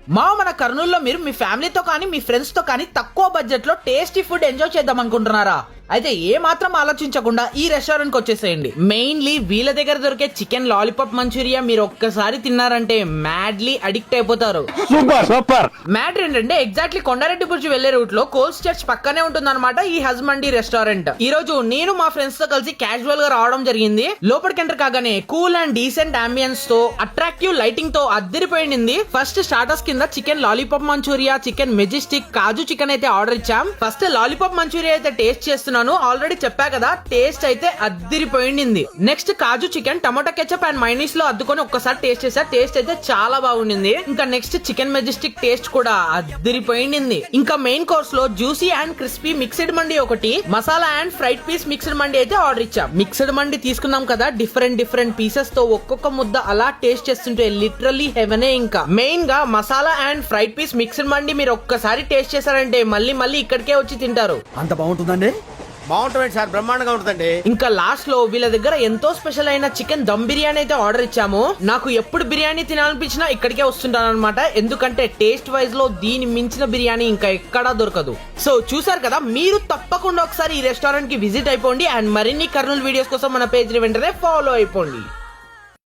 మన కర్నూలులో మీరు మీ ఫ్యామిలీతో కానీ మీ ఫ్రెండ్స్ తో కానీ తక్కువ బడ్జెట్ లో టేస్టీ ఫుడ్ ఎంజాయ్ చేద్దాం అనుకుంటున్నారా? అయితే ఏ మాత్రం ఆలోచించకుండా ఈ రెస్టారెంట్ కి వచ్చేసేయండి. మెయిన్లీ వీళ్ళ దగ్గర దొరికే చికెన్ లాలీపాప్ మంచూరియా మీరు ఒక్కసారి తిన్నారంటే మ్యాడ్లీ అడిక్ట్ అయిపోతారు. Super super. మ్యాడ్ ఏంటంటే ఎగ్జాక్ట్లీ కొండారెడ్డి బుర్జి వెళ్లే రూట్ లో కోల్స్ చర్చ్ పక్కనే ఉంటుందన్నమాట ఈ హజ్మండి రెస్టారెంట్. ఈ రోజు నేను మా ఫ్రెండ్స్ తో కలిసి క్యాజువల్ గా రావడం జరిగింది. లోపలికి ఎంటర్ కాగానే కూల్ అండ్ డీసెంట్ అంబియన్స్ తో అట్రాక్టివ్ లైటింగ్ తో అద్దరిపోయింది. ఫస్ట్ స్టార్టర్స్ కింద chicken lollipop Manchuria, chicken majestic, కాజు చికెన్ అయితే ఆర్డర్ ఇచ్చాం. ఫస్ట్ లాలీపాప్ మంచూరియా అయితే టేస్ట్ చేస్తున్నాను. ఆల్రెడీ చెప్పా కదా, టేస్ట్ అయితే అద్దరిపోయింది. నెక్స్ట్ కాజు chicken tomato ketchup and mayonnaise లో అద్దుకొని ఒక్కసారి టేస్ట్ చేసా. టేస్ట్ అయితే చాలా బాగుండింది. ఇంకా నెక్స్ట్ చికెన్ మెజెస్టిక్ టేస్ట్ కూడా అద్దరిపోయింది. ఇంకా మెయిన్ కోర్స్ లో జ్యూసీ అండ్ క్రిస్పీ మిక్స్డ్ మండి ఒకటి, masala and fried piece mixed మండి అయితే ఆర్డర్ ఇచ్చాం. మిక్స్డ్ మండి తీసుకున్నాం కదా, డిఫరెంట్ పీసెస్ తో ఒక్కొక్క ముద్ద అలా టేస్ట్ చేస్తుంటే లిటరల్లీ హెవెనే. ఇంకా మెయిన్ గా masala and fried piece mixed మండి మీరు ఒక్కసారి టేస్ట్ చేశారంటే మళ్ళీ ఇక్కడికే వచ్చి తింటారు. అంత బాగుంటుందండి? బాగుంటుంది సార్, బ్రహ్మాండంగా ఉంటుందండి. ఇంకా లాస్ట్ లో వీళ్ళ దగ్గర ఎంతో స్పెషల్ అయిన చికెన్ దమ్ బిర్యానీ అయితే ఆర్డర్ ఇచ్చాము. నాకు ఎప్పుడు బిర్యానీ తినాలనిపించినా ఇక్కడికే వస్తుంటాను అనమాట. ఎందుకంటే టేస్ట్ వైజ్ లో దీని మించిన బిర్యానీ ఇంకా ఎక్కడా దొరకదు. సో చూసారు కదా, మీరు తప్పకుండా ఒకసారి ఈ రెస్టారెంట్ కి విజిట్ అయిపోండి. అండ్ మరిన్ని కర్నూలు వీడియోస్ కోసం మన పేజ్ ని వెంటనే ఫాలో అయిపోండి.